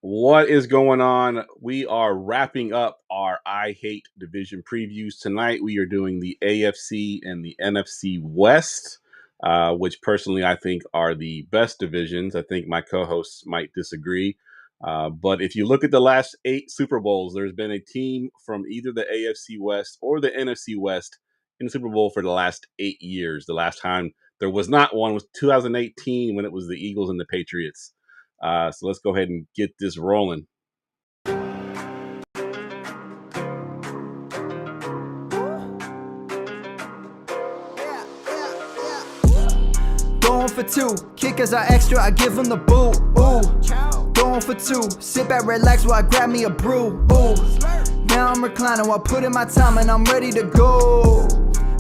What is going on? We are wrapping up our I Hate division previews tonight. We are doing the AFC and the NFC West, which personally I think are the best divisions. I think my co-hosts might disagree. But if you look at the last 8 Super Bowls, there's been a team from either the AFC West or the NFC West in the Super Bowl for the last 8 years. The last time there was not one was 2018 when it was the Eagles and the Patriots. So let's go ahead and get this rolling. Going for 2, kickers are extra, I give them the boot. Ooh, going for 2, sit back, relax while I grab me a brew. Ooh, now I'm reclining while putting my time and I'm ready to go.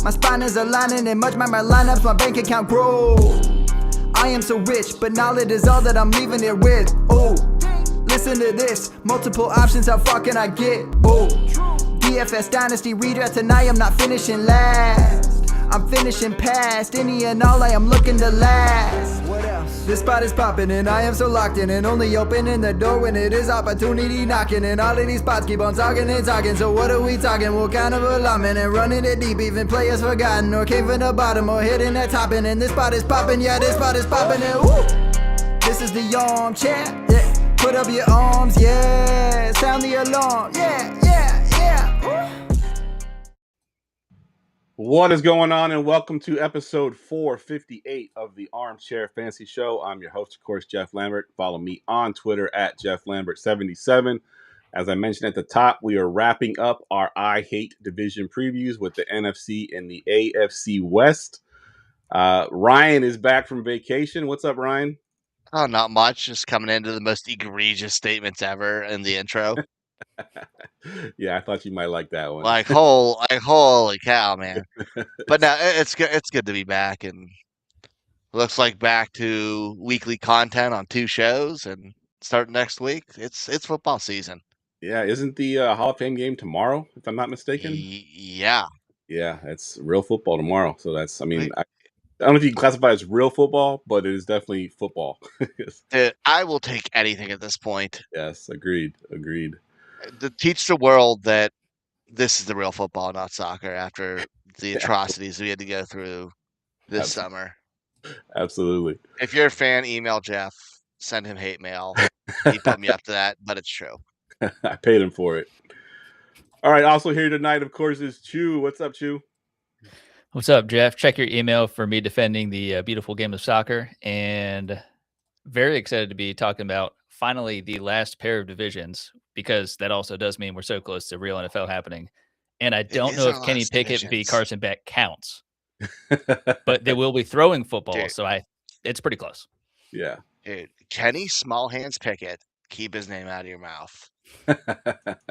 My spine is aligning and much my lineups, my bank account grow. I am so rich, but knowledge is all that I'm leaving it with. Ooh, listen to this, multiple options, how far can I get? Ooh, DFS Dynasty redraft tonight, I'm not finishing last. I'm finishing past any and all, I am looking to last. What else? This spot is popping and I am so locked in and only opening the door when it is opportunity knocking. And all of these spots keep on talking and talking. So what are we talking? What kind of alignment? And running it deep, even players forgotten or came from the bottom or hitting that top end. And this spot is popping, yeah, this spot is popping. And woo! This is the armchair, yeah. Put up your arms, yeah. Sound the alarm, yeah, yeah, yeah. Woo! What is going on, and welcome to episode 458 of the Armchair Fantasy Show. I'm your host, of course, Geoff Lambert. Follow me on Twitter at JeoffLambert77. As I mentioned at the top, we are wrapping up our I Hate division previews with the NFC and the AFC West. Ryan is back from vacation. What's up, Ryan? Oh, not much. Just coming into the most egregious statements ever in the intro. Yeah, I thought you might like that one. Holy cow, man! But no, it's good. It's good to be back, and looks like back to weekly content on 2 shows, and starting next week, it's football season. Yeah, isn't the Hall of Fame game tomorrow, if I'm not mistaken? Yeah. Yeah, it's real football tomorrow. So that's, I mean, Right. I don't know if you can classify it as real football, but it is definitely football. I will take anything at this point Yes, agreed. to teach the world that this is the real football, not soccer. After the atrocities we had to go through this summer. Absolutely. If you're a fan, email Geoff. Send him hate mail. He put me up to that, but it's true. I paid him for it. All right. Also here tonight, of course, is Chew. What's up, Chew? What's up, Geoff? Check your email for me defending the beautiful game of soccer, and very excited to be talking about finally the last pair of divisions, because that also does mean we're so close to real NFL happening. And I don't know if Kenny Pickett v. Carson Beck counts, but they will be throwing football, dude. So it's pretty close. Yeah. Dude, Kenny Small Hands Pickett, keep his name out of your mouth.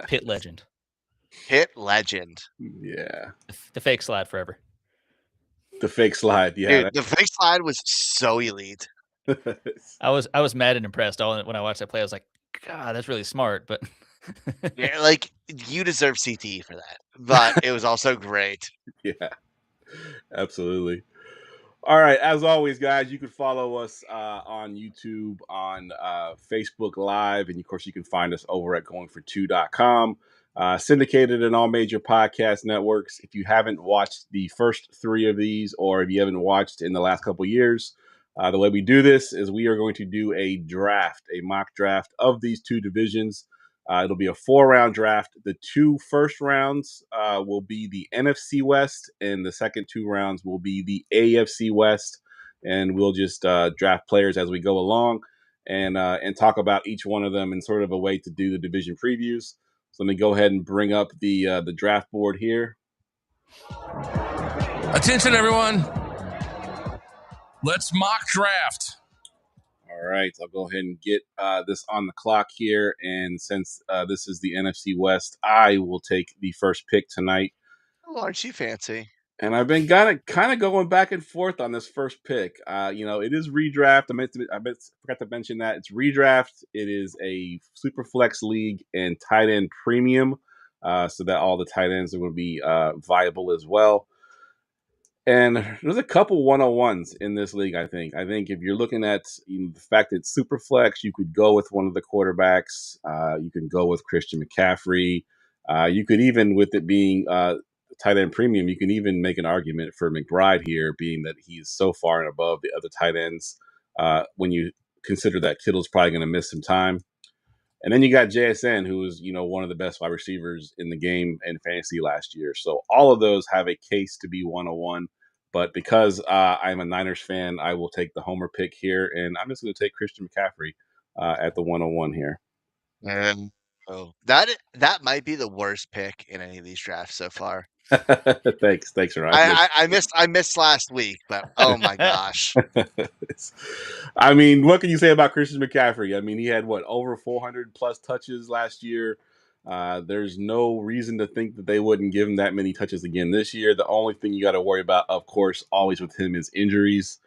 Pit legend. Yeah. The fake slide forever. The fake slide, yeah. Dude, the fake slide was so elite. I was mad and impressed when I watched that play. I was like, God, that's really smart. But yeah, like, you deserve CTE for that. But it was also great. Yeah, absolutely. All right, as always, guys, you can follow us on YouTube, on Facebook Live, and of course, you can find us over at goingfor2.com. Syndicated in all major podcast networks. If you haven't watched the first 3 of these, or if you haven't watched in the last couple of years, the way we do this is we are going to do a mock draft of these 2 divisions. It'll be a 4-round draft. The 2 first rounds will be the NFC West, and the second 2 rounds will be the AFC West. And we'll just draft players as we go along, and talk about each one of them in sort of a way to do the division previews. So let me go ahead and bring up the draft board here. Attention, everyone. Let's mock draft. All right, I'll go ahead and get this on the clock here. And since this is the NFC West, I will take the first pick tonight. Oh, aren't you fancy? And I've been kind of going back and forth on this first pick. It is redraft. I forgot to mention that it's redraft. It is a super flex league and tight end premium, so that all the tight ends are going to be viable as well. And there's a couple 101s in this league, I think. I think if you're looking at the fact that it's super flex, you could go with one of the quarterbacks. You can go with Christian McCaffrey. You could even, with it being tight end premium, you can even make an argument for McBride here, being that he's so far and above the other tight ends when you consider that Kittle's probably going to miss some time. And then you got JSN, who was, one of the best wide receivers in the game in fantasy last year. So all of those have a case to be 101. But because I'm a Niners fan, I will take the homer pick here. And I'm just going to take Christian McCaffrey at the 101 here. And that might be the worst pick in any of these drafts so far. Thanks, Ryan. I missed last week, but oh my gosh. I mean, what can you say about Christian McCaffrey? I mean, he had over 400 plus touches last year. There's no reason to think that they wouldn't give him that many touches again this year. The only thing you got to worry about, of course, always with him is injuries.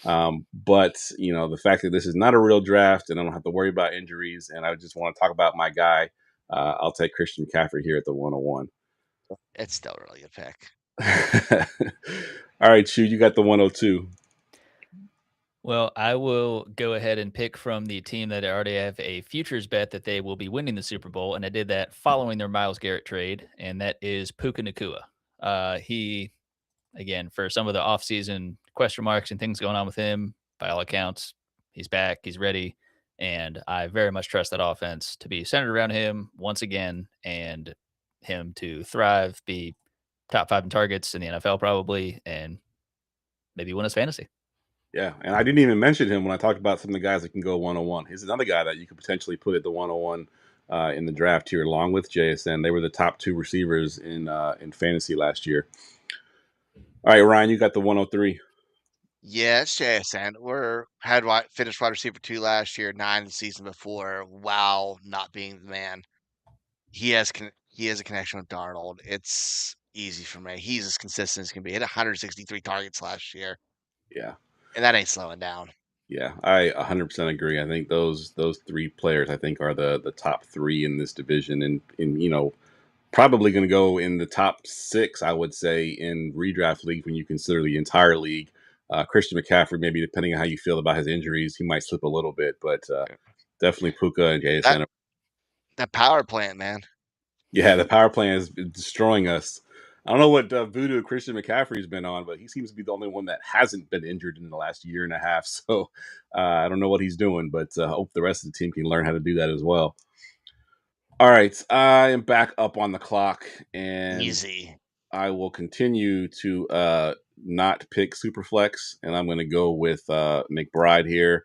But the fact that this is not a real draft and I don't have to worry about injuries, and I just want to talk about my guy, I'll take Christian McCaffrey here at the 101. It's still a really good pick. All right, Chew, you got the 102. Well, I will go ahead and pick from the team that I already have a futures bet that they will be winning the Super Bowl, and I did that following their Myles Garrett trade, and that is Puka Nacua. He, again, for some of the offseason question marks and things going on with him, by all accounts, he's back, he's ready, and I very much trust that offense to be centered around him once again, and him to thrive, be top 5 in targets in the NFL probably, and maybe win his fantasy. Yeah, and I didn't even mention him when I talked about some of the guys that can go 101. He's another guy that you could potentially put at the 101 in the draft here, along with JSN. They were the top 2 receivers in fantasy last year. All right, Ryan, you got the 103. Yeah, it's JSN. Finished wide receiver 2 last year, 9 the season before. Wow, not being the man. He has a connection with Darnold. It's easy for me. He's as consistent as can be. He had 163 targets last year. Yeah. And that ain't slowing down. Yeah, I 100% agree. I think those 3 players, I think, are the top 3 in this division, and probably going to go in the top 6, I would say, in redraft league when you consider the entire league. Christian McCaffrey, maybe depending on how you feel about his injuries, he might slip a little bit, but definitely Puka and JSN. That power plant, man. Yeah, the power plant is destroying us. I don't know what voodoo Christian McCaffrey's been on, but he seems to be the only one that hasn't been injured in the last year and a half. So I don't know what he's doing, but I hope the rest of the team can learn how to do that as well. All right, I am back up on the clock, and Easy. I will continue to not pick Superflex, and I'm going to go with McBride here.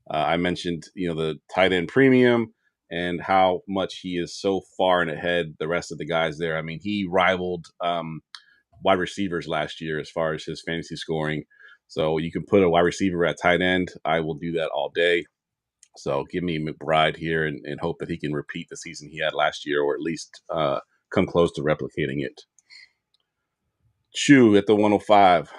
I mentioned, the tight end premium and how much he is so far and ahead the rest of the guys there. I mean, he rivaled wide receivers last year as far as his fantasy scoring. So you can put a wide receiver at tight end. I will do that all day. So give me McBride here and hope that he can repeat the season he had last year, or at least come close to replicating it. Chew at the 105.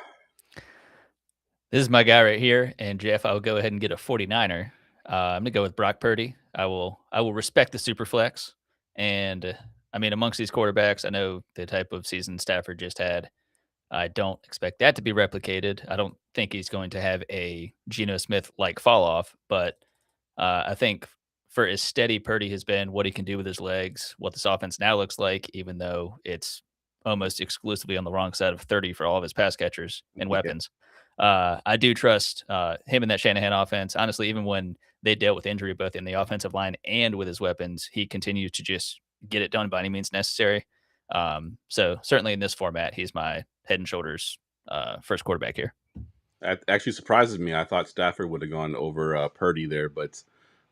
This is my guy right here, and Geoff, I'll go ahead and get a 49er. I'm going to go with Brock Purdy. I will respect the super flex. And I mean, amongst these quarterbacks, I know the type of season Stafford just had. I don't expect that to be replicated. I don't think he's going to have a Geno Smith-like fall off, but I think for as steady Purdy has been, what he can do with his legs, what this offense now looks like, even though it's almost exclusively on the wrong side of 30 for all of his pass catchers and weapons. I do trust him in that Shanahan offense. Honestly, even when they dealt with injury both in the offensive line and with his weapons, he continued to just get it done by any means necessary. So certainly in this format, he's my head and shoulders first quarterback here. That actually surprises me. I thought Stafford would have gone over Purdy there, but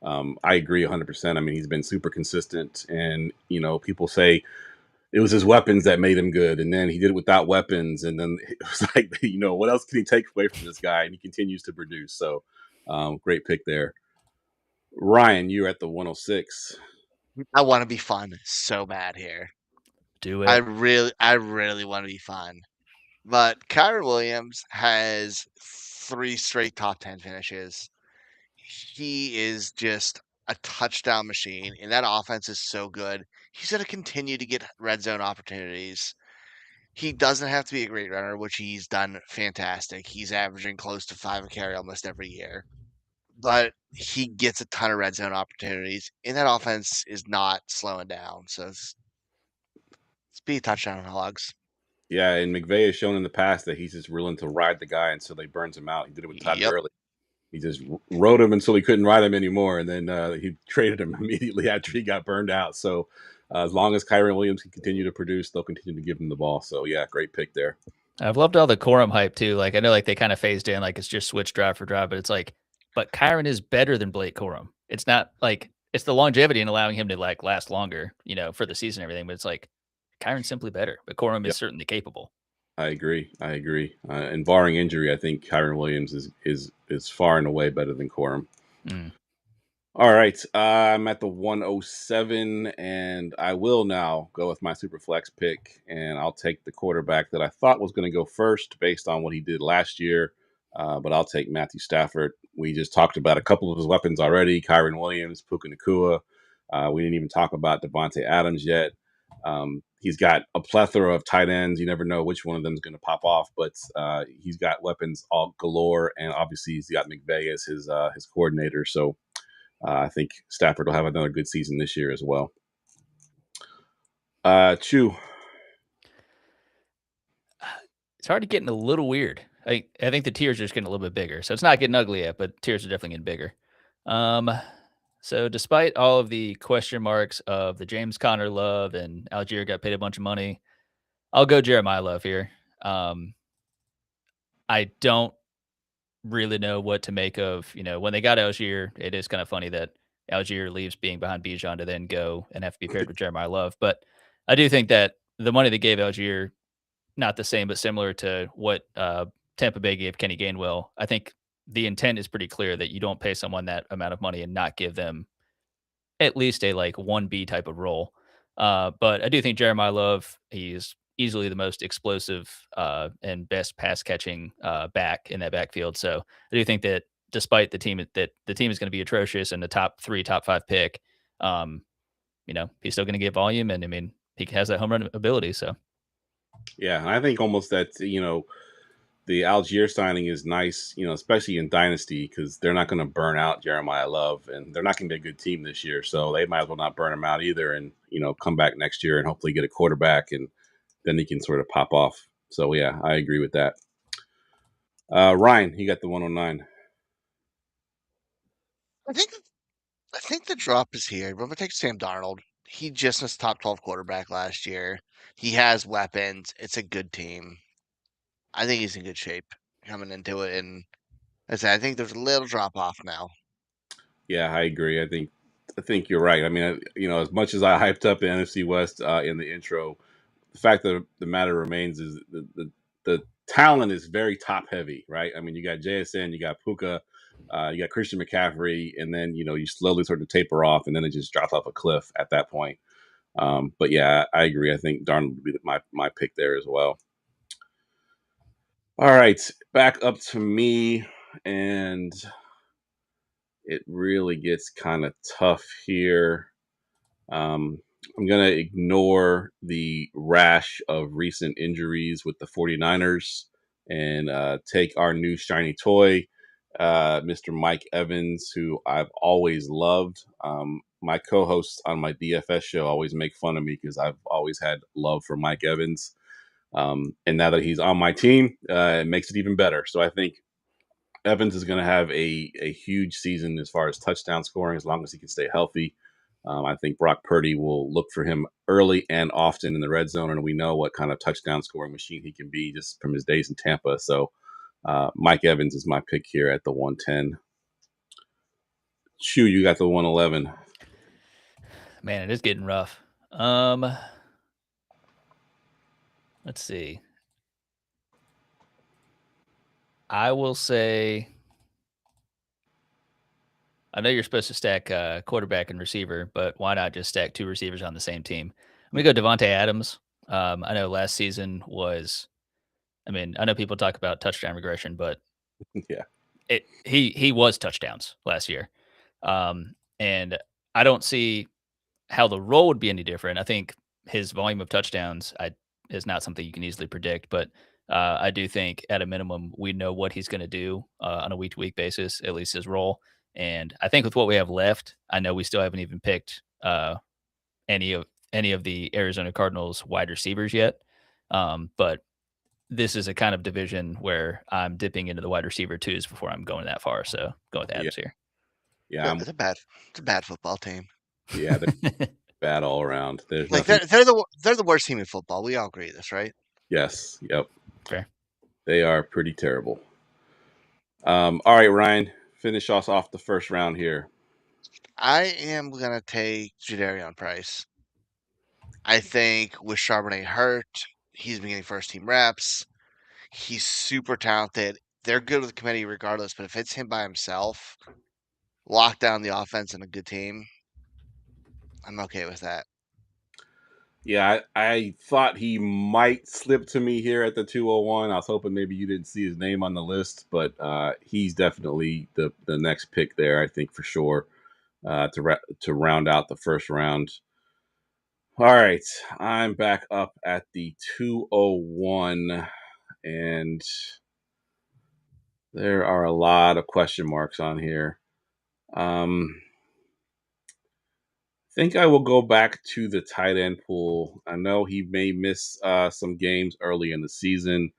I agree 100%. I mean, he's been super consistent, and people say it was his weapons that made him good, and then he did it without weapons, and then it was like, what else can he take away from this guy? And he continues to produce. So, great pick there. Ryan, you're at the 106. I want to be fun so bad here. Do it. I really want to be fun. But Kyron Williams has 3 straight top 10 finishes. He is just a touchdown machine, and that offense is so good. He's going to continue to get red zone opportunities. He doesn't have to be a great runner, which he's done fantastic. He's averaging close to 5 a carry almost every year. But he gets a ton of red zone opportunities, and that offense is not slowing down. So it's be a touchdown hogs. Yeah, and McVay has shown in the past that he's just willing to ride the guy until he burns him out. He did it with Todd Gurley. He just rode him until he couldn't ride him anymore, and then he traded him immediately after he got burned out. So as long as Kyren Williams can continue to produce, they'll continue to give him the ball. So yeah, great pick there. I've loved all the Corum hype too. Like I know like they kind of phased in like it's just switch drive for drive, but it's like, but Kyren is better than Blake Corum. It's not like it's the longevity and allowing him to like last longer, for the season and everything. But it's like Kyron's simply better, but Corum is certainly capable. I agree. And barring injury, I think Kyren Williams is far and away better than Corum. All right, I'm at the 107, and I will now go with my super flex pick, and I'll take the quarterback that I thought was going to go first based on what he did last year, but I'll take Matthew Stafford. We just talked about a couple of his weapons already, Kyren Williams, Puka Nacua. We didn't even talk about Devontae Adams yet. He's got a plethora of tight ends. You never know which one of them is going to pop off, but he's got weapons all galore, and obviously he's got McVay as his coordinator, so I think Stafford will have another good season this year as well. Chew. It's hard to get a little weird. I think the tiers are just getting a little bit bigger. So it's not getting ugly yet, but tiers are definitely getting bigger. So despite all of the question marks of the James Conner love and Algier got paid a bunch of money, I'll go Jeremiah Love here. I don't really know what to make of, when they got Algier, it is kind of funny that Algier leaves being behind Bijan to then go and have to be paired with Jeremiah Love. But I do think that the money they gave Algier, not the same, but similar to what Tampa Bay gave Kenny Gainwell. I think the intent is pretty clear that you don't pay someone that amount of money and not give them at least a like 1B type of role. But I do think Jeremiah Love, he's easily the most explosive and best pass catching back in that backfield. So I do think that despite the team is going to be atrocious and the top 3, top 5 pick, he's still going to get volume. And I mean, he has that home run ability. So yeah, and I think almost that, the Algier signing is nice, especially in Dynasty, because they're not going to burn out Jeremiah Love, and they're not going to be a good team this year. So they might as well not burn him out either, and, come back next year and hopefully get a quarterback, and then he can sort of pop off. So, yeah, I agree with that. Ryan, you got the 109. I think the drop is here. I'm going to take Sam Darnold. He just missed top 12 quarterback last year. He has weapons. It's a good team. I think he's in good shape coming into it. And as I think there's a little drop off now. Yeah, I agree. I think you're right. I mean, as much as I hyped up the NFC West in the intro, the fact of the matter remains is the talent is very top heavy, right? I mean, you got JSN, you got Puka, you got Christian McCaffrey, and then you slowly sort of taper off, and then it just drops off a cliff at that point. But yeah, I agree. I think Darnold would be my pick there as well. All right, back up to me, and it really gets kind of tough here. I'm going to ignore the rash of recent injuries with the 49ers and take our new shiny toy, Mr. Mike Evans, who I've always loved. My co-hosts on my DFS show always make fun of me because I've always had love for Mike Evans. And now that he's on my team, it makes it even better. So I think Evans is going to have a huge season as far as touchdown scoring, as long as he can stay healthy. I think Brock Purdy will look for him early and often in the red zone, and we know what kind of touchdown scoring machine he can be just from his days in Tampa. So Mike Evans is my pick here at the 110. Chew, you got the 111. Man, it is getting rough. Let's see. I will say, I know you're supposed to stack quarterback and receiver, but why not just stack 2 receivers on the same team? I'm going to go Devontae Adams. I know last season was, I know people talk about touchdown regression, but yeah, he was touchdowns last year. And I don't see how the role would be any different. I think his volume of touchdowns, I is not something you can easily predict. But I do think at a minimum, we know what he's going to do on a week-to-week basis, at least his role. And I think with what we have left, I know we still haven't even picked any of the Arizona Cardinals wide receivers yet. But this is a kind of division where I'm dipping into the wide receiver twos before I'm going that far. So go with Adams here. Yeah, It's a bad football team. yeah, they're bad all around. There's Like nothing. they're the worst team in football. We all agree with this, right? Yes, yep. Fair. They are pretty terrible. All right, Ryan, finish us off the first round here. I am gonna take Jadarian Price. I think with Charbonnet hurt, he's been getting first team reps. He's super talented. They're good with the committee regardless, but if it's him by himself, lock down the offense and a good team, I'm okay with that. Yeah, I thought he might slip to me here at the 201. I was hoping maybe you didn't see his name on the list, but he's definitely the next pick there, I think, for sure, to round out the first round. All right, I'm back up at the 201, and there are a lot of question marks on here. Think I will go back to the tight end pool. I know he may miss some games early in the season,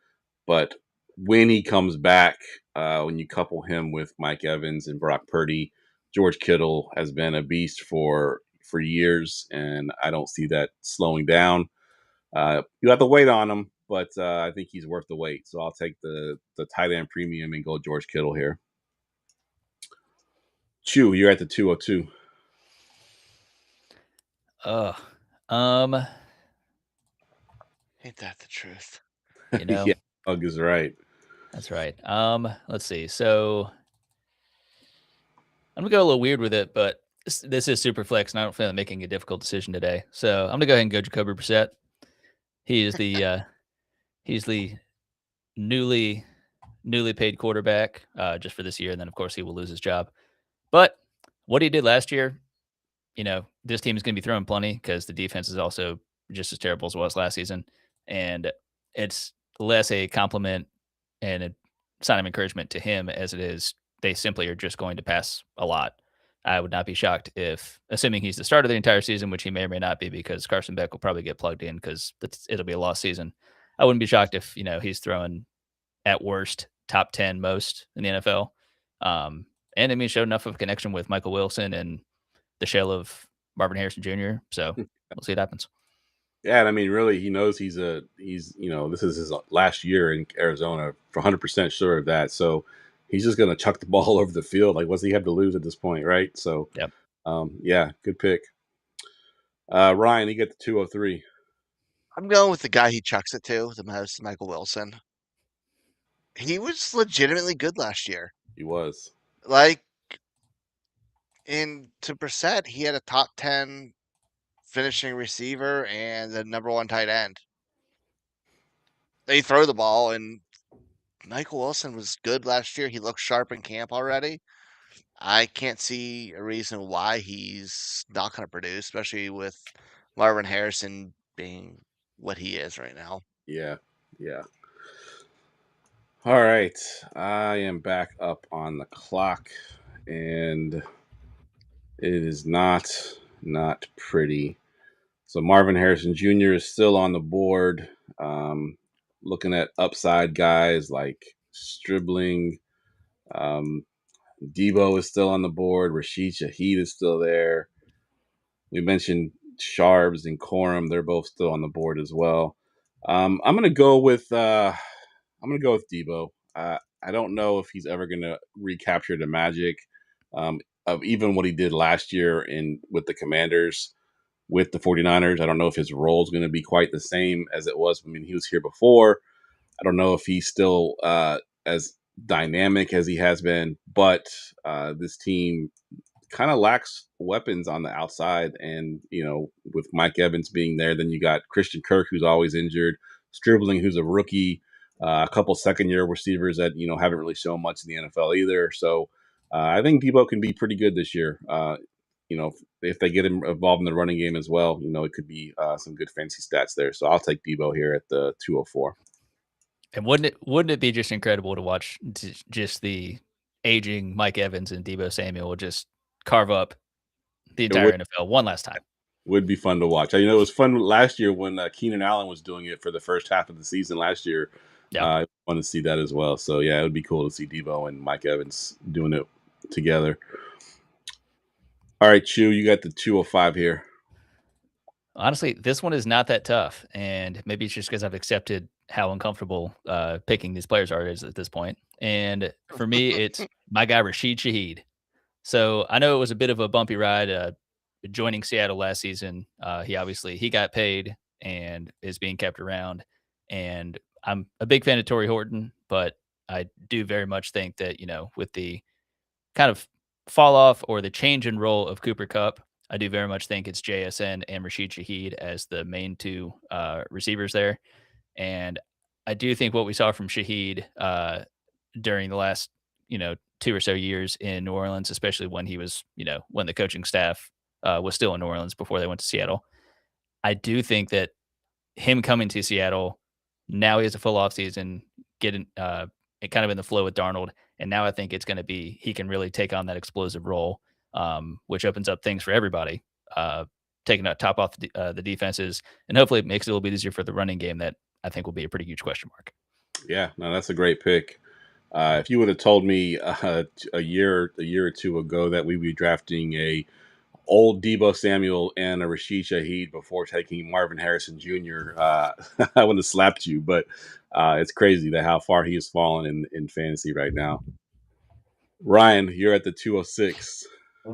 but when he comes back, when you couple him with Mike Evans and Brock Purdy, George Kittle has been a beast for years, and I don't see that slowing down. You have to wait on him, but I think he's worth the wait. So I'll take the tight end premium and go George Kittle here. Chew, you're at the 202. Ain't that the truth? You know, Yeah, Hug is right. that's right. Let's see. So I'm gonna go a little weird with it, but this is super flex, and I don't feel like making a difficult decision today. So I'm gonna go ahead and go Jacoby Brissett. He is the he's the newly paid quarterback just for this year, and then of course he will lose his job. But what he did last year, this team is going to be throwing plenty because the defense is also just as terrible as it was last season, and it's less a compliment and a sign of encouragement to him as it is they simply are just going to pass a lot. I would not be shocked if, assuming he's the starter the entire season, which he may or may not be because Carson Beck will probably get plugged in because it'll be a lost season. I wouldn't be shocked if he's throwing at worst top 10 most in the NFL. And I mean, showed enough of a connection with Michael Wilson and the shell of Marvin Harrison Jr. So we'll see what happens. Yeah, and I mean, really, he knows he's this is his last year in Arizona, for 100% sure of that. So he's just going to chuck the ball over the field. Like, what's he have to lose at this point, right? So, yep. Yeah, good pick. Ryan, you get the 203. I'm going with the guy he chucks it to the most, Michael Wilson. He was legitimately good last year. He was. Like, to Brissett, he had a top 10 finishing receiver and the number 1 tight end. They throw the ball, and Michael Wilson was good last year. He looked sharp in camp already. I can't see a reason why he's not going to produce, especially with Marvin Harrison being what he is right now. Yeah. All right. I am back up on the clock, and it is not pretty. So Marvin Harrison Jr. is still on the board. Looking at upside guys like Stribling. Debo is still on the board. Rashid Shaheed is still there. We mentioned Sharbs and Corum; they're both still on the board as well. I'm gonna go with Debo. I don't know if he's ever gonna recapture the magic of even what he did last year with the Commanders, with the 49ers. I don't know if his role is going to be quite the same as it was when he was here before. I don't know if he's still as dynamic as he has been, but this team kind of lacks weapons on the outside. And, with Mike Evans being there, then you got Christian Kirk, who's always injured, Stribling, who's a rookie, a couple second-year receivers that, haven't really shown much in the NFL either. So I think Debo can be pretty good this year. if they get him involved in the running game as well, it could be some good fantasy stats there. So I'll take Debo here at the 204. And wouldn't it be just incredible to watch just the aging Mike Evans and Debo Samuel just carve up the It entire NFL one last time? would be fun to watch. It was fun last year when Keenan Allen was doing it for the first half of the season last year. Yeah. I want to see that as well. So yeah, it would be cool to see Debo and Mike Evans doing it together. All right, Chew, you got the 205 here. Honestly, this one is not that tough, and maybe it's just because I've accepted how uncomfortable picking these players are at this point. And for me, it's my guy Rashid Shaheed. So I know it was a bit of a bumpy ride joining Seattle last season. He got paid and is being kept around. And I'm a big fan of Torrey Horton, but I do very much think that with the kind of fall off or the change in role of Cooper Kupp, I do very much think it's JSN and Rashid Shaheed as the main two receivers there. And I do think what we saw from Shaheed during the last, 2 or so years in New Orleans, especially when he was, when the coaching staff was still in New Orleans before they went to Seattle. I do think that him coming to Seattle, now he has a full offseason, getting kind of in the flow with Darnold. And now I think it's going to be, he can really take on that explosive role, which opens up things for everybody, taking that top off the defenses. And hopefully it makes it a little bit easier for the running game that I think will be a pretty huge question mark. Yeah, no, that's a great pick. If you would have told me a year or two ago that we'd be drafting a old Debo Samuel and a Rashid Shaheed before taking Marvin Harrison Jr., I wouldn't have slapped you. But it's crazy that how far he has fallen in fantasy right now. Ryan, you're at the 206.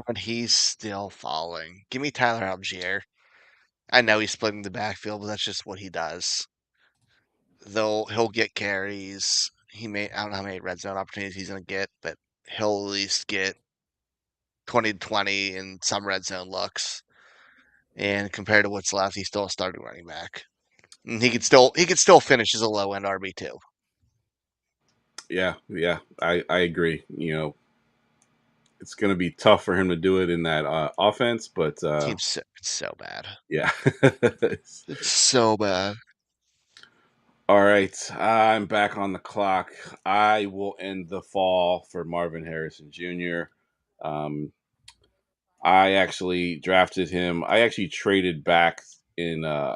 And he's still falling. Give me Tyler Algier. I know he's splitting the backfield, but that's just what he does. Though he'll get carries. I don't know how many red zone opportunities he's going to get, but he'll at least get 20 to 20 in some red zone looks. And compared to what's left, he's still a starting running back. And he could still finish as a low end RB2. Yeah, I agree. It's going to be tough for him to do it in that offense, but It's so bad. yeah. It's so bad. All right, I'm back on the clock. I will end the fall for Marvin Harrison Jr. I actually drafted him. I actually traded back in a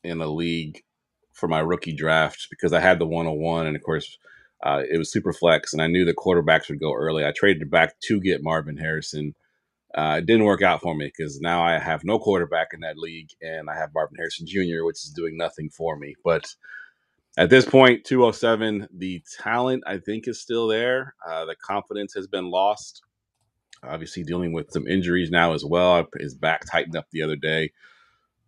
league for my rookie draft because I had the 101, and of course, it was super flex, and I knew the quarterbacks would go early. I traded back to get Marvin Harrison. It didn't work out for me because now I have no quarterback in that league, and I have Marvin Harrison Jr., which is doing nothing for me. But at this point, 207, the talent I think is still there. The confidence has been lost. Obviously, dealing with some injuries now as well. His back tightened up the other day.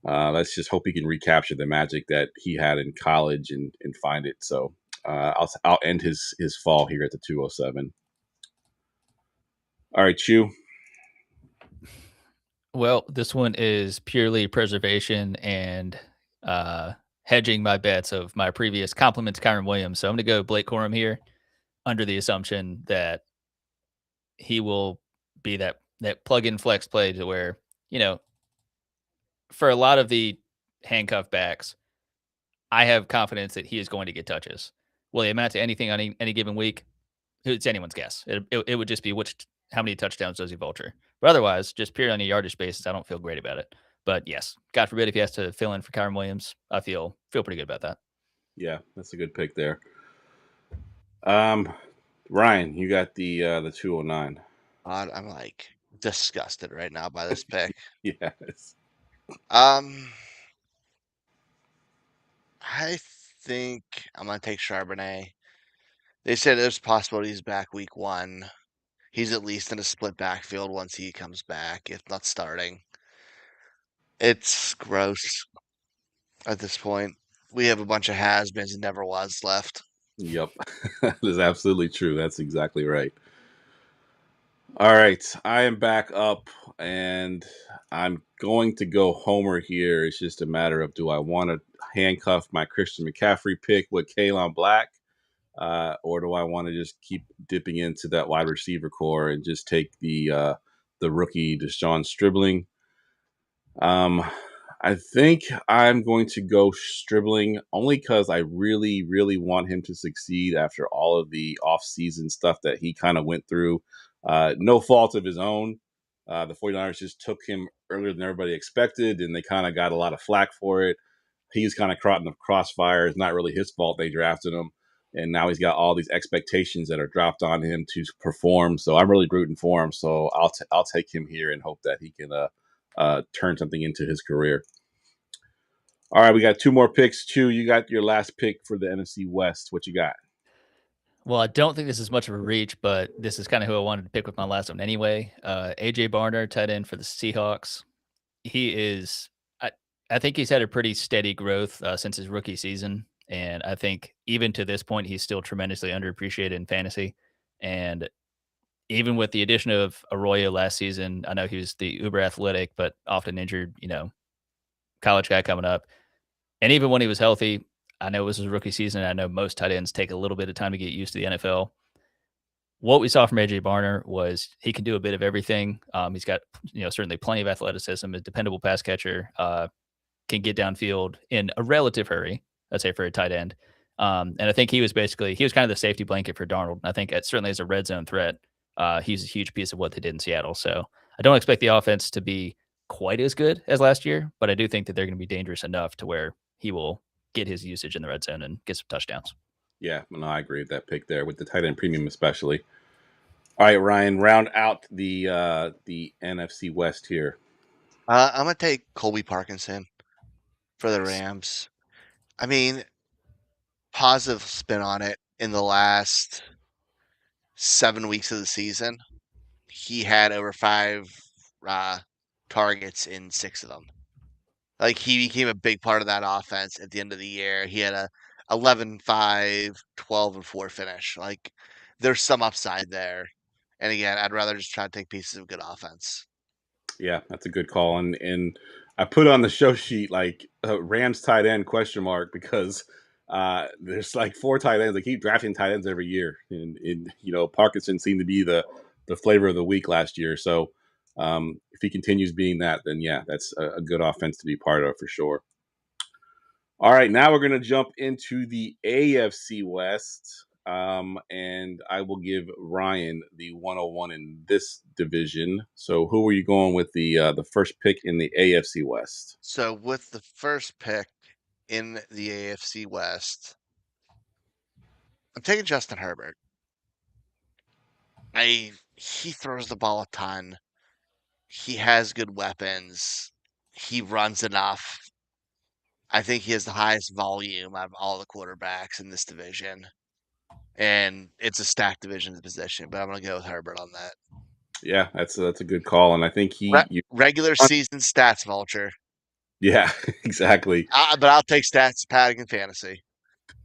Let's just hope he can recapture the magic that he had in college and find it. So I'll end his fall here at the 207. All right, Chew. Well, this one is purely preservation and hedging my bets of my previous compliments, Kyron Williams. So I'm going to go Blake Corum here under the assumption that he will be that plug-in flex play to where, for a lot of the handcuff backs, I have confidence that he is going to get touches. Will he amount to anything on any given week? It's anyone's guess. It would just be how many touchdowns does he vulture? But otherwise, just purely on a yardage basis, I don't feel great about it. But yes, God forbid if he has to fill in for Kyron Williams, I feel pretty good about that. Yeah, that's a good pick there. Ryan, you got the 209. God, I'm like disgusted right now by this pick. Yes. I think I'm gonna take Charbonnet. They said there's possibility he's back week 1. He's at least in a split backfield once he comes back, if not starting. It's gross at this point. We have a bunch of has-beens and never was left. Yep. That is absolutely true. That's exactly right. All right. I am back up, and I'm going to go Homer here. It's just a matter of, do I want to handcuff my Christian McCaffrey pick with Kalen Black, or do I want to just keep dipping into that wide receiver core and just take the the rookie Deshaun Stribling. I think I'm going to go Stribling only because I really, really want him to succeed after all of the off-season stuff that he kind of went through. No fault of his own. The 49ers just took him earlier than everybody expected, and they kind of got a lot of flack for it. He's kind of caught in the crossfire. It's not really his fault they drafted him. And now he's got all these expectations that are dropped on him to perform. So I'm really rooting for him. So I'll take him here and hope that he can turn something into his career. All right, we got 2 more picks. Chew, you got your last pick for the NFC West. What you got? Well, I don't think this is much of a reach, but this is kind of who I wanted to pick with my last one anyway. AJ Barner, tight end for the Seahawks. He is, I think he's had a pretty steady growth since his rookie season. And I think even to this point, he's still tremendously underappreciated in fantasy. And even with the addition of Arroyo last season, I know he was the uber athletic, but often injured, college guy coming up. And even when he was healthy, I know it was his rookie season. I know most tight ends take a little bit of time to get used to the NFL. What we saw from AJ Barner was he can do a bit of everything. He's got, certainly plenty of athleticism, a dependable pass catcher, can get downfield in a relative hurry, let's say for a tight end. And I think he was kind of the safety blanket for Darnold. I think certainly as a red zone threat, he's a huge piece of what they did in Seattle. So I don't expect the offense to be quite as good as last year, but I do think that they're going to be dangerous enough to where he will get his usage in the red zone and get some touchdowns. Yeah, no, I agree with that pick there with the tight end premium especially. All right, Ryan, round out the NFC West here. I'm going to take Colby Parkinson for the Rams. I mean, positive spin on it in the last 7 weeks of the season. He had over 5 targets in 6 of them. Like, he became a big part of that offense at the end of the year. He had a 11-5, 12-4 finish. Like, there's some upside there. And again, I'd rather just try to take pieces of good offense. Yeah, that's a good call. And I put on the show sheet like Rams tight end ? Because there's like 4 tight ends. They keep drafting tight ends every year, and Parkinson seemed to be the flavor of the week last year. So if he continues being that, then yeah, that's a good offense to be part of for sure. All right, now we're going to jump into the AFC West, and I will give Ryan the 101 in this division. So who are you going with the first pick in the AFC West? So with the first pick in the AFC West, I'm taking Justin Herbert. He throws the ball a ton. He has good weapons. He runs enough. I think he has the highest volume out of all the quarterbacks in this division. And it's a stacked division position, but I'm going to go with Herbert on that. Yeah, that's a good call, and I think regular season stats vulture. Yeah, exactly. But I'll take stats padding in fantasy.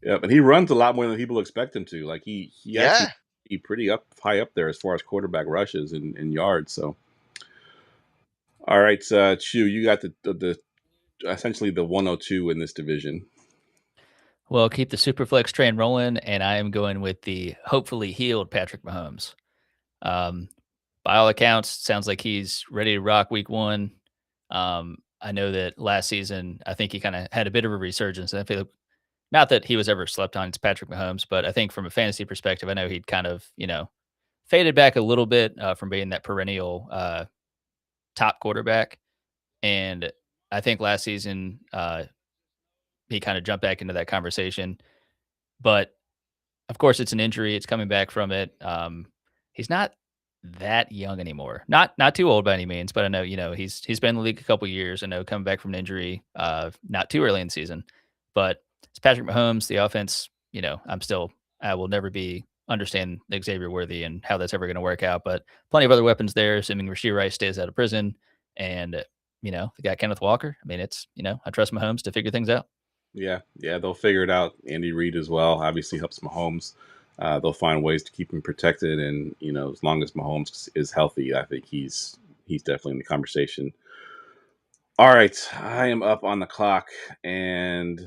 Yeah, but he runs a lot more than people expect him to. Like he actually pretty high up there as far as quarterback rushes and yards. So, all right, Chew, you got the essentially the 102 in this division. Well, keep the Superflex train rolling, and I am going with the hopefully healed Patrick Mahomes. By all accounts, sounds like he's ready to rock week 1. I know that last season, I think he kind of had a bit of a resurgence. I feel not that he was ever slept on. It's Patrick Mahomes, but I think from a fantasy perspective, I know he'd kind of, faded back a little bit from being that perennial top quarterback. And I think last season, he kind of jumped back into that conversation. But of course, it's an injury. It's coming back from it. He's not that young anymore. Not too old by any means, but I know, he's been in the league a couple years. I know coming back from an injury, not too early in the season. But it's Patrick Mahomes, the offense, I will never understand Xavier Worthy and how that's ever going to work out. But plenty of other weapons there, assuming Rashee Rice stays out of prison. And, they got Kenneth Walker. I mean, it's, I trust Mahomes to figure things out. Yeah, they'll figure it out. Andy Reid as well obviously helps Mahomes. They'll find ways to keep him protected, and as long as Mahomes is healthy, I think he's definitely in the conversation. All right, I am up on the clock, and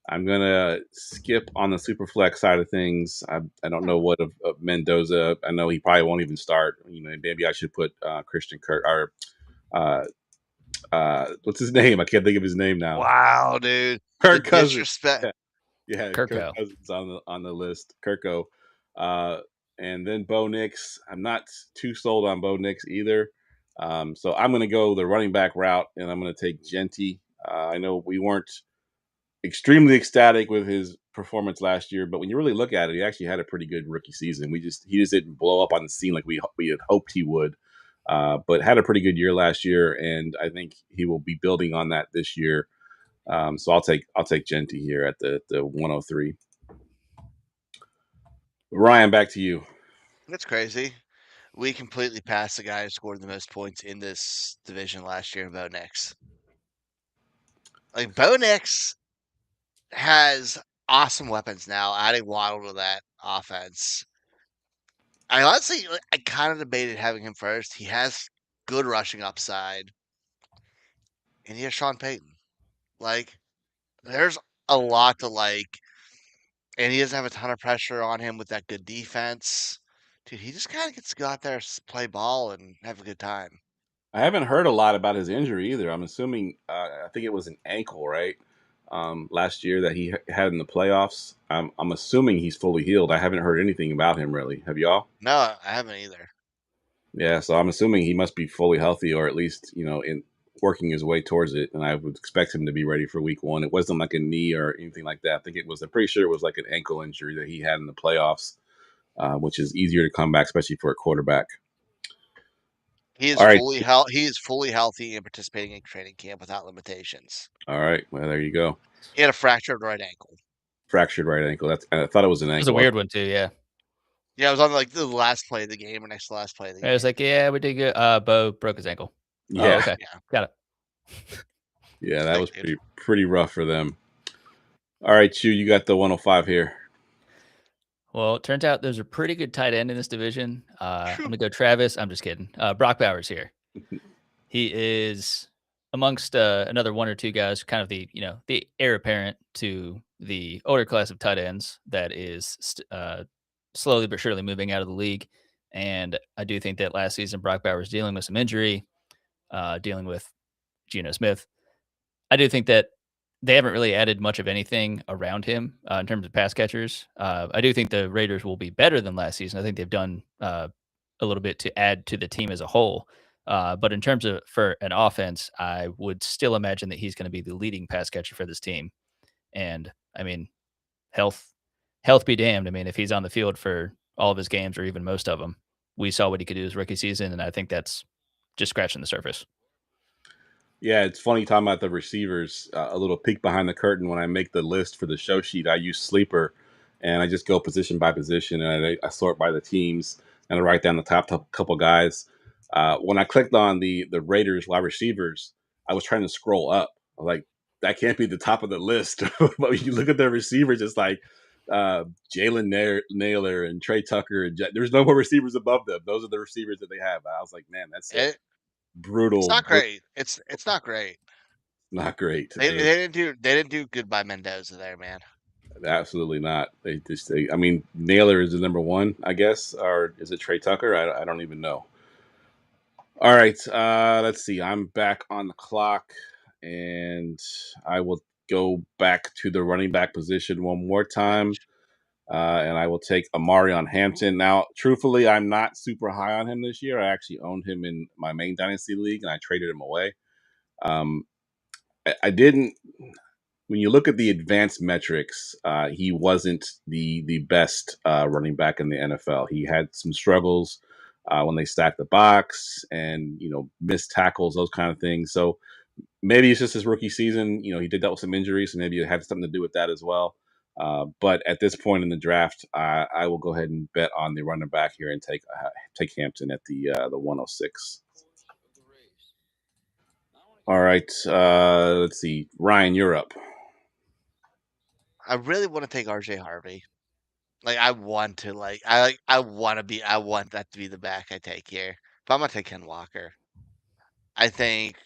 I'm gonna skip on the super flex side of things. I don't know what of Mendoza. I know he probably won't even start. Maybe I should put Christian Kirk or what's his name? I can't think of his name now. Wow, dude. The Kirk Cousins. disrespect. Yeah, Kirk Kirko. Cousins on the list. Kirko. And then Bo Nix. I'm not too sold on Bo Nix either. So I'm going to go the running back route, and I'm going to take Genty. I know we weren't extremely ecstatic with his performance last year, but when you really look at it, he actually had a pretty good rookie season. He just didn't blow up on the scene like we had hoped he would, but had a pretty good year last year, and I think he will be building on that this year. So I'll take Genty here at the 103. Ryan, back to you. That's crazy. We completely passed the guy who scored the most points in this division last year, Bo Nix. Like, Bo Nix has awesome weapons now, adding Waddle to that offense. I honestly, I kind of debated having him first. He has good rushing upside, and he has Sean Payton. Like, there's a lot to like, and he doesn't have a ton of pressure on him with that good defense. Dude, he just kind of gets to go out there, play ball, and have a good time. I haven't heard a lot about his injury either. I'm assuming I think it was an ankle, right? Last year that he had in the playoffs. I'm assuming he's fully healed. I haven't heard anything about him really. Have y'all? No, I haven't either. Yeah, so I'm assuming he must be fully healthy, or at least in working his way towards it. And I would expect him to be ready for Week 1. It wasn't like a knee or anything like that. I think it was. I'm pretty sure it was like an ankle injury that he had in the playoffs, which is easier to come back, especially for a quarterback. He is All right. He is fully healthy and participating in training camp without limitations. All right. Well, there you go. He had a fractured right ankle. Fractured right ankle. I thought it was an ankle. It was a weird one too, yeah. Yeah, it was on like the last play of the game or next to the last play of the game. It was like, yeah, we did good. Bo broke his ankle. Yeah. Oh, okay. Yeah. Got it. Yeah, that was pretty rough for them. All right, Chew, you got the 105 here. Well, it turns out there's a pretty good tight end in this division. I'm going to go Travis. I'm just kidding. Brock Bowers here. He is amongst another one or two guys, kind of the heir apparent to the older class of tight ends that is slowly but surely moving out of the league. And I do think that last season, Brock Bowers dealing with some injury, dealing with Geno Smith. I do think that they haven't really added much of anything around him in terms of pass catchers. I do think the Raiders will be better than last season. I think they've done a little bit to add to the team as a whole. But in terms of for an offense, I would still imagine that he's going to be the leading pass catcher for this team. And I mean, health be damned. I mean, if he's on the field for all of his games or even most of them, we saw what he could do his rookie season. And I think that's just scratching the surface. Yeah, it's funny talking about the receivers. A little peek behind the curtain. When I make the list for the show sheet, I use Sleeper, and I just go position by position, and I sort by the teams, and I write down the top couple guys. When I clicked on the Raiders wide receivers, I was trying to scroll up. I'm like, that can't be the top of the list. But when you look at their receivers, it's like Jalen Naylor and Trey Tucker, and there's no more receivers above them. Those are the receivers that they have. I was like, man, that's it. Brutal. It's not great. It's not great. Not great. They didn't do good by Mendoza there, man. Absolutely not. I mean, Naylor is the number one, I guess, or is it Trey Tucker? I don't even know. All right, let's see. I'm back on the clock, and I will go back to the running back position one more time, and I will take Amarion Hampton. Now, truthfully, I'm not super high on him this year. I actually owned him in my main dynasty league, and I traded him away. I didn't. When you look at the advanced metrics, he wasn't the best running back in the NFL. He had some struggles when they stacked the box and missed tackles, those kind of things. So maybe it's just his rookie season. He did that with some injuries, so maybe it had something to do with that as well. But at this point in the draft, I will go ahead and bet on the running back here and take Hampton at the 106. All right, let's see. Ryan, you're up. I really want to take RJ Harvey. Like, I want that to be the back I take here. But I'm gonna take Ken Walker. I think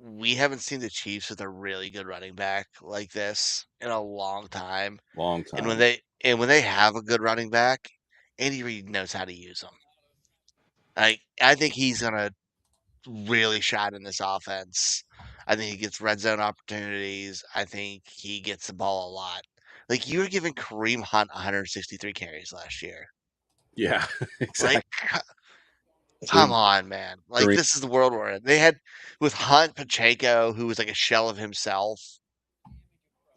we haven't seen the Chiefs with a really good running back like this in a long time. Long And when time. they have a good running back, Andy Reid knows how to use them. I think he's gonna really shine in this offense. I think he gets red zone opportunities. I think he gets the ball a lot. Like you were giving Kareem Hunt 163 carries last year. Yeah, Like, exactly. come on, man. Like Kareem. this is the world we're in. They had with Hunt Pacheco, who was like a shell of himself.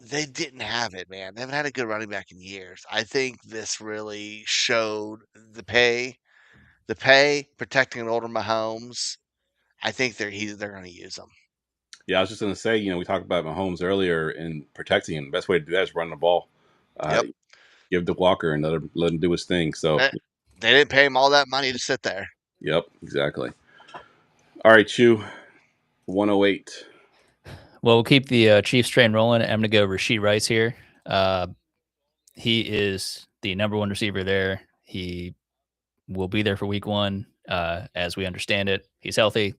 They didn't have it, man. They haven't had a good running back in years. I think this really showed the pay, protecting an older Mahomes. I think they're going to use them. Yeah, I was just going to say, we talked about Mahomes earlier in protecting him. The best way to do that is run the ball. Yep. Give the Walker and let him do his thing. So, They didn't pay him all that money to sit there. yep, exactly. All right, Chew, 108. Well, we'll keep the Chiefs train rolling. I'm going to go Rashee Rice here. He is the number one receiver there. He will be there for week 1, as we understand it. He's healthy.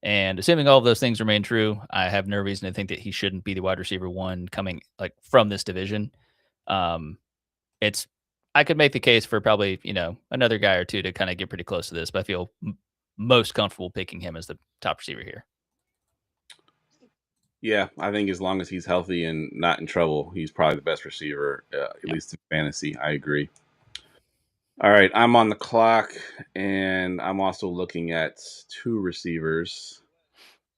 And assuming all of those things remain true, I have no reason to think that he shouldn't be the wide receiver 1 coming from this division. I could make the case for probably, another guy or two to kind of get pretty close to this, but I feel most comfortable picking him as the top receiver here. Yeah, I think as long as he's healthy and not in trouble, he's probably the best receiver, at least in fantasy. I agree. All right, I'm on the clock, and I'm also looking at 2 receivers.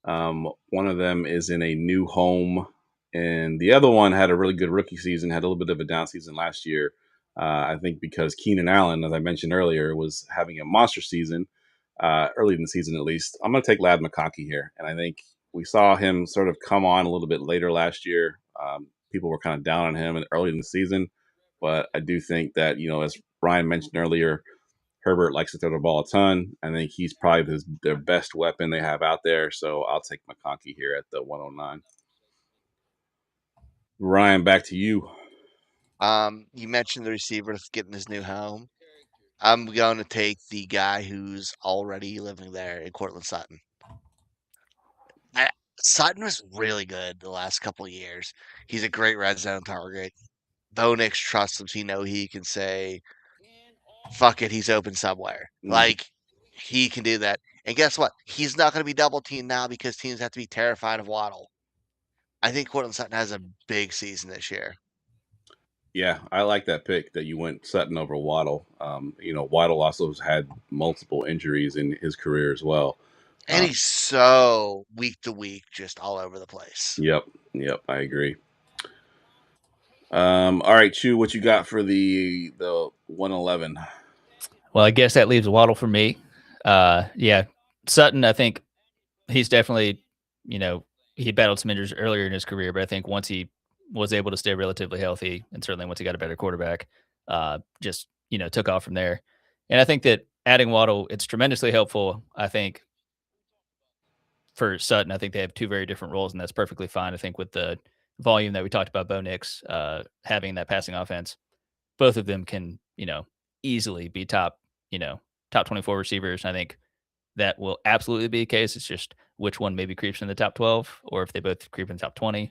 One of them is in a new home, and the other one had a really good rookie season, had a little bit of a down season last year. I think because Keenan Allen, as I mentioned earlier, was having a monster season early in the season at least. I'm going to take Ladd McConkey here, and I think we saw him sort of come on a little bit later last year. People were kind of down on him early in the season, but I do think that, as Ryan mentioned earlier, Herbert likes to throw the ball a ton. I think he's probably their best weapon they have out there. So I'll take McConkey here at the 109. Ryan, back to you. You mentioned the receiver that's getting his new home. I'm going to take the guy who's already living there in Cortland Sutton. Sutton was really good the last couple of years. He's a great red zone target. Bo Nix trusts him. So he can say, fuck it, he's open somewhere. Mhm. He can do that. And guess what? He's not going to be double teamed now because teams have to be terrified of Waddle. I think Cortland Sutton has a big season this year. Yeah, I like that pick that you went Sutton over Waddle. Waddle also has had multiple injuries in his career as well. And he's so week to week, just all over the place. Yep, I agree. All right, Chew, what you got for the 111? Well, I guess that leaves Waddle for me. Yeah, Sutton, I think he's definitely, he battled some injuries earlier in his career, but I think once he was able to stay relatively healthy, and certainly once he got a better quarterback, just, took off from there. And I think that adding Waddle, it's tremendously helpful. I think for Sutton, I think they have 2 very different roles, and that's perfectly fine. I think with the volume that we talked about, Bo Nix having that passing offense, both of them can, easily be top 24 receivers. I think that will absolutely be the case. It's just which one maybe creeps in the top 12 or if they both creep in the top 20.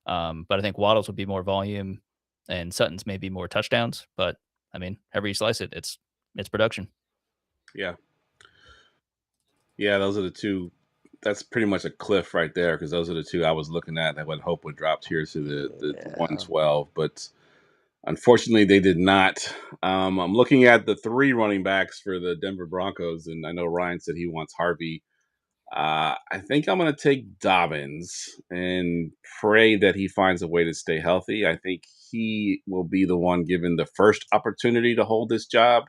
But I think Waddle's would be more volume and Sutton's maybe more touchdowns. But I mean, however you slice it, it's production. Yeah. Yeah, those are the 2. That's pretty much a cliff right there because those are the 2 I was looking at that would hope would drop here to the 112. But unfortunately, they did not. I'm looking at the 3 running backs for the Denver Broncos, and I know Ryan said he wants Harvey. I think I'm going to take Dobbins and pray that he finds a way to stay healthy. I think he will be the one given the first opportunity to hold this job.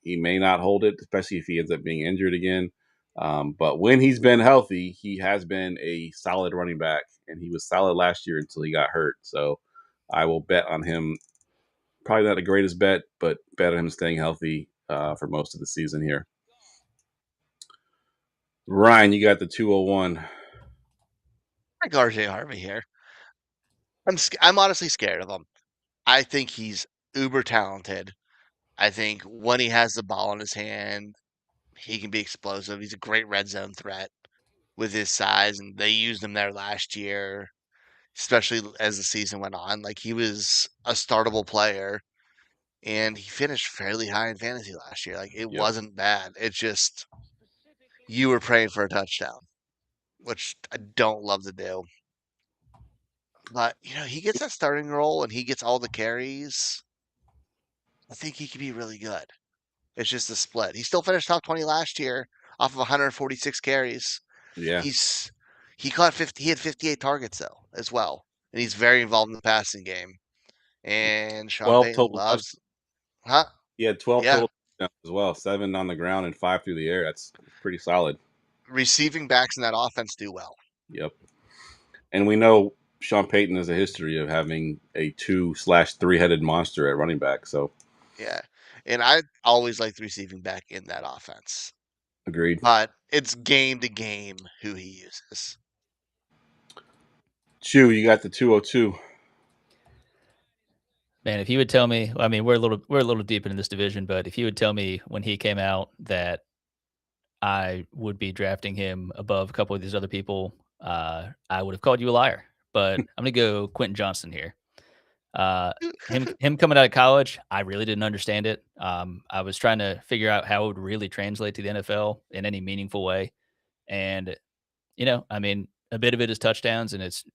He may not hold it, especially if he ends up being injured again. But when he's been healthy, he has been a solid running back, and he was solid last year until he got hurt. So I will bet on him. Probably not the greatest bet, but bet on him staying healthy for most of the season here. Ryan, you got the 201. I like RJ Harvey here. I'm honestly scared of him. I think he's uber talented. I think when he has the ball in his hand, he can be explosive. He's a great red zone threat. with his size, and they used him there last year, especially as the season went on. Like, he was a startable player, and he finished fairly high in fantasy last year. Like, it Yep. wasn't bad. It's just you were praying for a touchdown, which I don't love to do. But, he gets that starting role and he gets all the carries. I think he could be really good. It's just a split. He still finished top 20 last year off of 146 carries. Yeah. He caught 50. He had 58 targets though as well, and he's very involved in the passing game. And Sean 12 Payton total loves, huh? He had 12 Yeah, total touchdowns as well, 7 on the ground and 5 through the air. That's pretty solid. receiving backs in that offense do well. Yep. And we know Sean Payton has a history of having a 2/3-headed monster at running back. So Yeah, and I always liked receiving back in that offense, agreed. but it's game to game who he uses. Chew, you got the 202. Man, if you would tell me, I mean, we're a little deep into this division, but if you would tell me when he came out that I would be drafting him above a couple of these other people, I would have called you a liar. But I'm gonna go Quentin Johnston here. Him coming out of college, I really didn't understand it. I was trying to figure out how it would really translate to the NFL in any meaningful way, and I mean, a bit of it is touchdowns and it's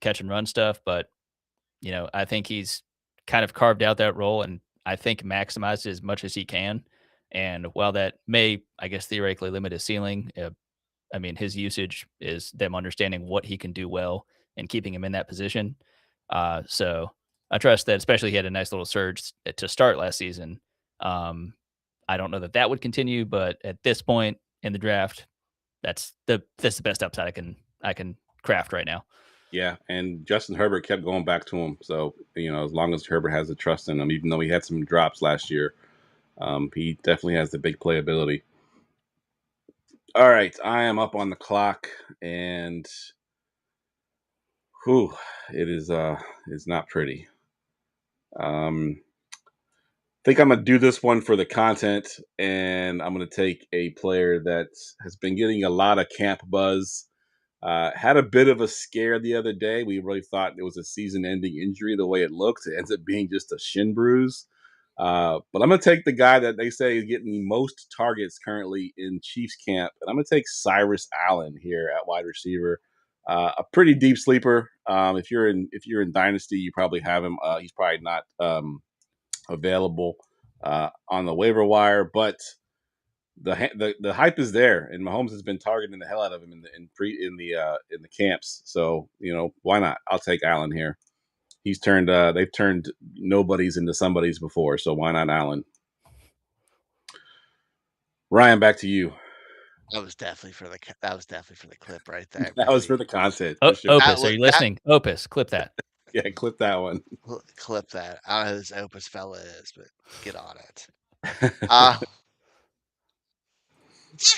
catch and run stuff, but I think he's kind of carved out that role and I think maximized it as much as he can. And while that may, I guess, theoretically limit his ceiling, I mean, his usage is them understanding what he can do well and keeping him in that position. So I trust that, especially he had a nice little surge to start last season. I don't know that that would continue, but at this point in the draft, that's the best upside I can craft right now. Yeah, and Justin Herbert kept going back to him. So, as long as Herbert has the trust in him, even though he had some drops last year, he definitely has the big playability. All right, I am up on the clock, and it is not pretty. I think I'm going to do this one for the content, and I'm going to take a player that has been getting a lot of camp buzz. Had a bit of a scare the other day. We really thought it was a season-ending injury the way it looked. It ends up being just a shin bruise. But I'm going to take the guy that they say is getting the most targets currently in Chiefs camp, and I'm going to take Cyrus Allen here at wide receiver. A pretty deep sleeper. If you're in Dynasty, you probably have him. He's probably not available on the waiver wire, but the hype is there, and Mahomes has been targeting the hell out of him in the camps. So why not? I'll take Allen here. They've turned nobodies into somebodies before, so why not Allen? Ryan, back to you. That was definitely for the clip right there. That was for the content. Oh, for sure. Opus, are you listening? Opus, clip that. Yeah, clip that one. Clip that. I don't know who this Opus fella is, but get on it.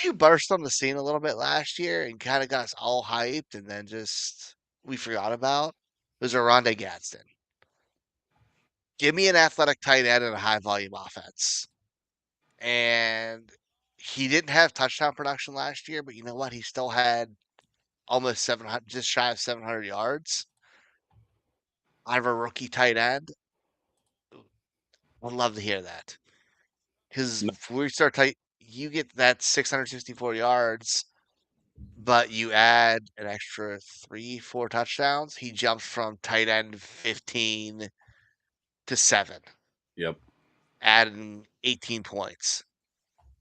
You burst on the scene a little bit last year and kind of got us all hyped, and then just we forgot about. It was Rondé Gadsden. Give me an athletic tight end and a high volume offense. And he didn't have touchdown production last year, but you know what? He still had almost 700, just shy of 700 yards. Out of a rookie tight end. I'd love to hear that. Because we start you get that 664 yards, but you add an extra 3-4 touchdowns. He jumps from tight end 15 to 7. Yep. Adding 18 points.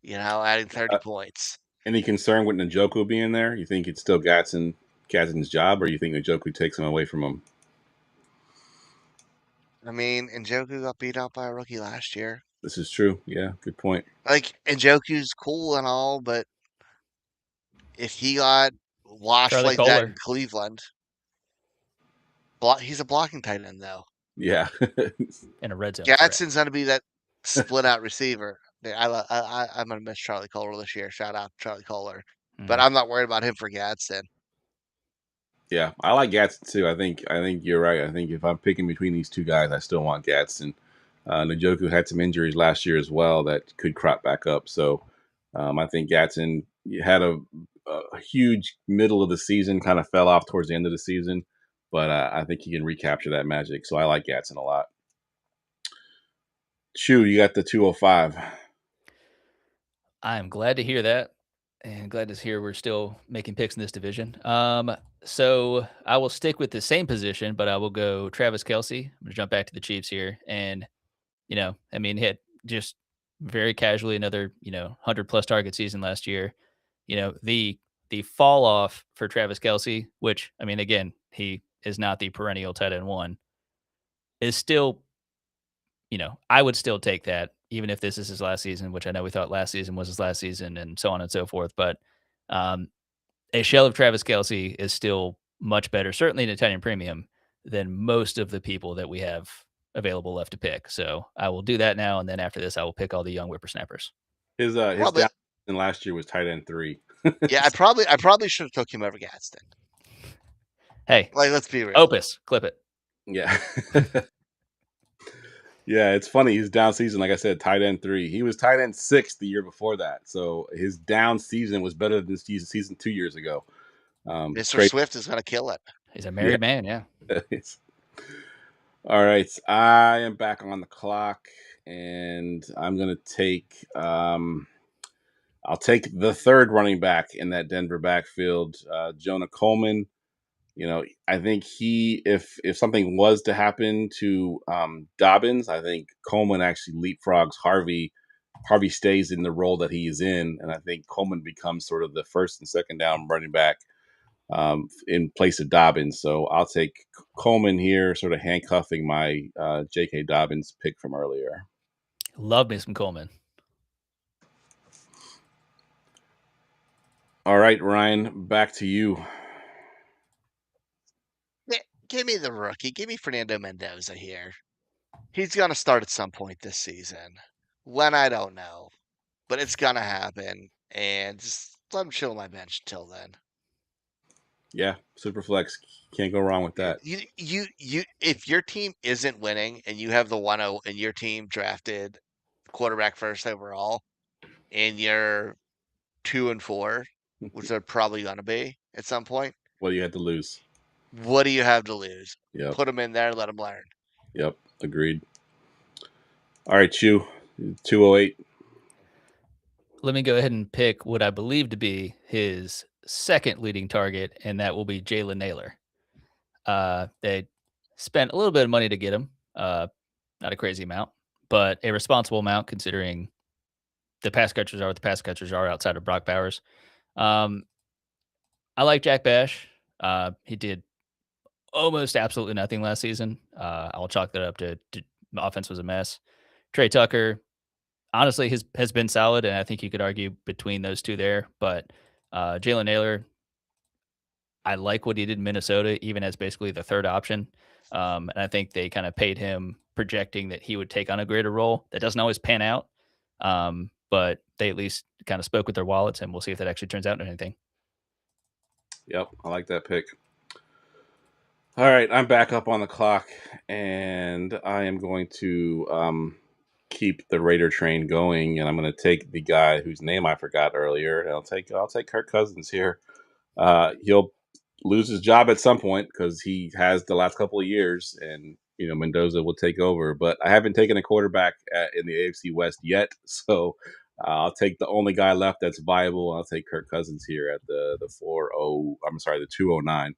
Adding 30 points. Any concern with Njoku being there? You think it's still Gadsden's job, or you think Njoku takes him away from him? I mean, Njoku got beat out by a rookie last year. This is true. Yeah, good point. Like, Njoku's cool and all, but if he got washed Charlie like Kohler. that in Cleveland, he's a blocking tight end, though. Yeah. In a red zone. Gadsden's going to be that split out receiver. I'm going to miss Charlie Kohler this year. Shout out to Charlie Kohler. But I'm not worried about him for Gadsden. Yeah, I like Gadsden too. I think you're right. I think if I'm picking between these two guys, I still want Gadsden. Njoku had some injuries last year as well that could crop back up. So I think Gadsden had a a huge middle of the season, kind of fell off towards the end of the season, but I think he can recapture that magic. So I like Gatson a lot. Chew, you got the 205. I'm glad to hear that, and glad to hear we're still making picks in this division. So I will stick with the same position, but I will go Travis Kelce. I'm gonna jump back to the Chiefs here, and I mean, hit just very casually another 100+ target season last year. The fall off for Travis Kelce, which I mean, again, he is not the perennial tight end one, is still I would still take that, even if this is his last season, which I know we thought last season was his last season and so on and so forth. But um, a shell of Travis Kelce is still much better, certainly in Italian premium, than most of the people that we have available left to pick. So I will do that now. And then after this, I will pick all the young whippersnappers. His Well, down season last year was tight end 3. yeah, I probably should have took him over Gadsden. Hey, Like, let's be real. Opus, clip it. Yeah. Yeah, it's funny. His down season, like I said, tight end 3. He was tight end 6 the year before that. So his down season was better than season 2 years ago. Mr. Swift is going to kill it. He's a married man, yeah. All right. I am back on the clock, and I'm going to take I'll take the third running back in that Denver backfield, Jonah Coleman. I think if something was to happen to Dobbins, I think Coleman actually leapfrogs Harvey. Harvey stays in the role that he is in, and I think Coleman becomes sort of the first and second down running back in place of Dobbins. So I'll take Coleman here, sort of handcuffing my J.K. Dobbins pick from earlier. Love me some Coleman. All right, Ryan, back to you. Give me the rookie. Give me Fernando Mendoza here. He's going to start at some point this season. When, I don't know. But it's going to happen. And just let him chill on my bench until then. Yeah, super flex. Can't go wrong with that. You if your team isn't winning and you have the 1-0 and your team drafted quarterback first overall and you're 2-4, which they're probably going to be at some point. What do you have to lose? What do you have to lose? Yep. Put them in there, let them learn. Yep, agreed. All right, Chew, 208. Let me go ahead and pick what I believe to be his second leading target, and that will be Jalen Naylor. They spent a little bit of money to get him, not a crazy amount, but a responsible amount considering the pass catchers are what the pass catchers are outside of Brock Bowers. I like Jack Bash. He did almost absolutely nothing last season. I'll chalk that up to the offense was a mess. Trey Tucker, honestly, has been solid, and I think you could argue between those two there. But Jalen Naylor, I like what he did in Minnesota, even as basically the third option. And I think they kind of paid him projecting that he would take on a greater role. That doesn't always pan out, but they at least kind of spoke with their wallets, and we'll see if that actually turns out into anything. Yep, I like that pick. All right, I'm back up on the clock, and I am going to keep the Raider train going, and I'm going to take the guy whose name I forgot earlier. And I'll take Kirk Cousins here. He'll lose his job at some point because he has the last couple of years, and Mendoza will take over. But I haven't taken a quarterback in the AFC West yet, so I'll take the only guy left that's viable. I'll take Kirk Cousins here at the 209.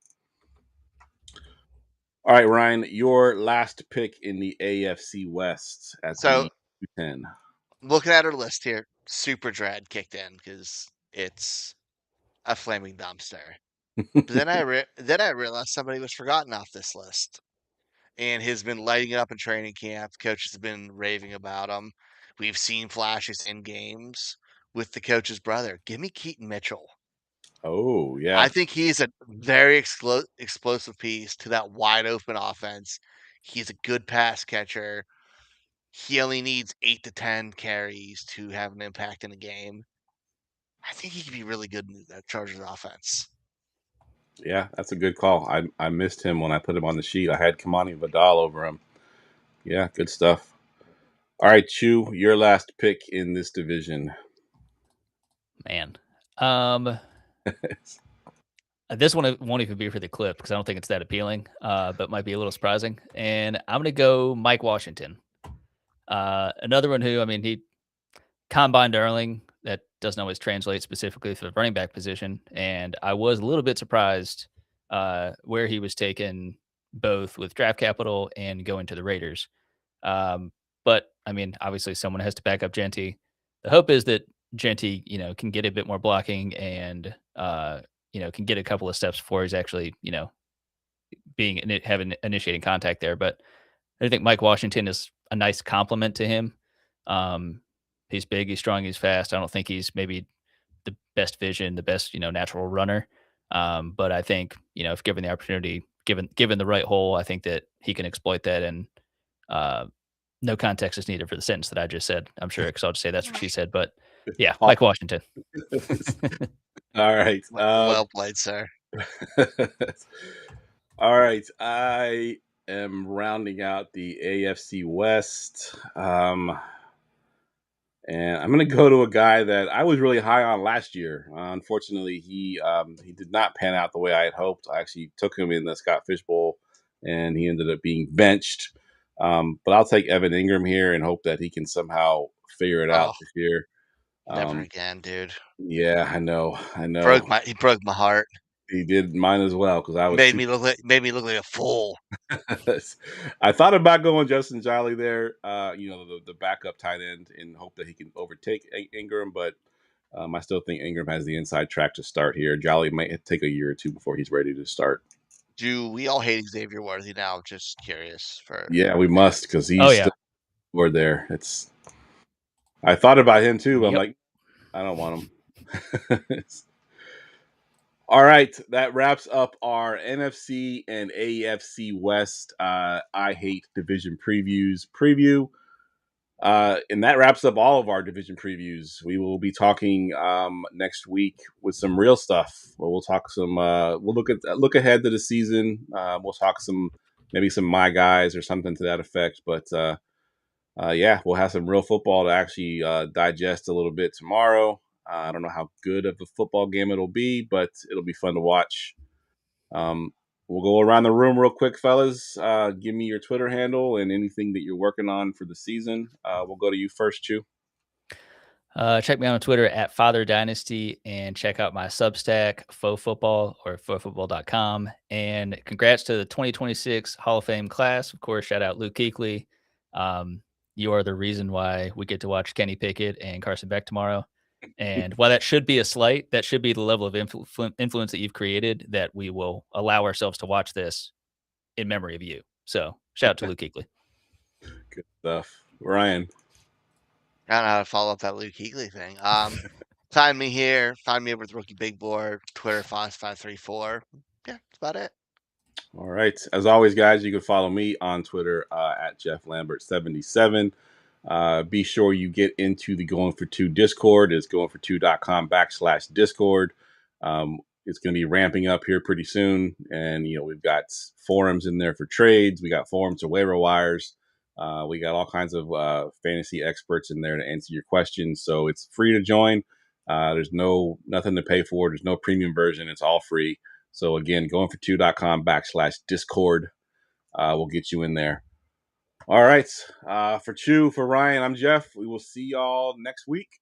All right, Ryan, your last pick in the AFC West at the 210. Looking at our list here, Super Dread kicked in because it's a flaming dumpster. But then I realized somebody was forgotten off this list, and has been lighting it up in training camp. Coaches have been raving about him. We've seen flashes in games with the coach's brother. Give me Keaton Mitchell. Oh, yeah. I think he's a very explosive piece to that wide open offense. He's a good pass catcher. He only needs 8 to 10 carries to have an impact in a game. I think he could be really good in that Chargers offense. Yeah, that's a good call. I missed him when I put him on the sheet. I had Kamani Vidal over him. Yeah, good stuff. All right, Chew, your last pick in this division. Man. This one won't even be for the clip because I don't think it's that appealing, but might be a little surprising. And I'm going to go Mike Washington. Another one who, I mean, he combine darling. That doesn't always translate specifically for the running back position. And I was a little bit surprised where he was taken both with draft capital and going to the Raiders. But I mean, obviously someone has to back up Genty. The hope is that Genty, can get a bit more blocking and, can get a couple of steps before he's actually, having initiating contact there. But I think Mike Washington is a nice compliment to him. He's big, he's strong, he's fast. I don't think he's maybe the best vision, the best, natural runner. But I think, if given the opportunity, given the right hole, I think that he can exploit that. And no context is needed for the sentence that I just said. I'm sure because I'll just say that's what she said. But yeah, Mike Washington. All right. Well played, sir. All right. I am rounding out the AFC West. And I'm going to go to a guy that I was really high on last year. Unfortunately, he did not pan out the way I had hoped. I actually took him in the Scott Fish Bowl, and he ended up being benched. But I'll take Evan Ingram here and hope that he can somehow figure it out this year. Never again, dude. Yeah, I know. He broke my heart. He did mine as well because I was made me look like a fool. I thought about going Justin Jolly there, the backup tight end, and hope that he can overtake Ingram. But I still think Ingram has the inside track to start here. Jolly might take a year or two before he's ready to start. Do we all hate Xavier Worthy now? I'm just curious. Yeah, we must because he's still over there. I thought about him too, but I'm like, I don't want him. All right, that wraps up our NFC and AFC West I Hate Division preview. And that wraps up all of our division previews. We will be talking next week with some real stuff. We'll talk some. We'll look ahead to the season. We'll talk maybe some my guys or something to that effect. But we'll have some real football to actually digest a little bit tomorrow. I don't know how good of a football game it'll be, but it'll be fun to watch. We'll go around the room real quick, fellas. Give me your Twitter handle and anything that you're working on for the season. We'll go to you first, Chew. Check me out on Twitter at Father Dynasty and check out my Substack, Faux Football or FauxFootball.com. And congrats to the 2026 Hall of Fame class. Of course, shout out Luke Kuechly. You are the reason why we get to watch Kenny Pickett and Carson Beck tomorrow. And while that should be a slight, that should be the level of influence that you've created that we will allow ourselves to watch this in memory of you. So shout out to Luke Kuechly. Good stuff. Ryan. I don't know how to follow up that Luke Kuechly thing. Find me here. Find me over at the Rookie Big Board, Twitter, Fox534. Yeah, that's about it. All right. As always, guys, you can follow me on Twitter at Geoff Lambert77. Be sure you get into the Going for Two Discord. It's goingfor2.com/Discord. It's going to be ramping up here pretty soon. And, we've got forums in there for trades. We got forums for waiver wires. We got all kinds of fantasy experts in there to answer your questions. So it's free to join. There's nothing to pay for. There's no premium version. It's all free. So again, goingfor2.com/Discord will get you in there. All right. For Chew, for Ryan, I'm Geoff. We will see y'all next week.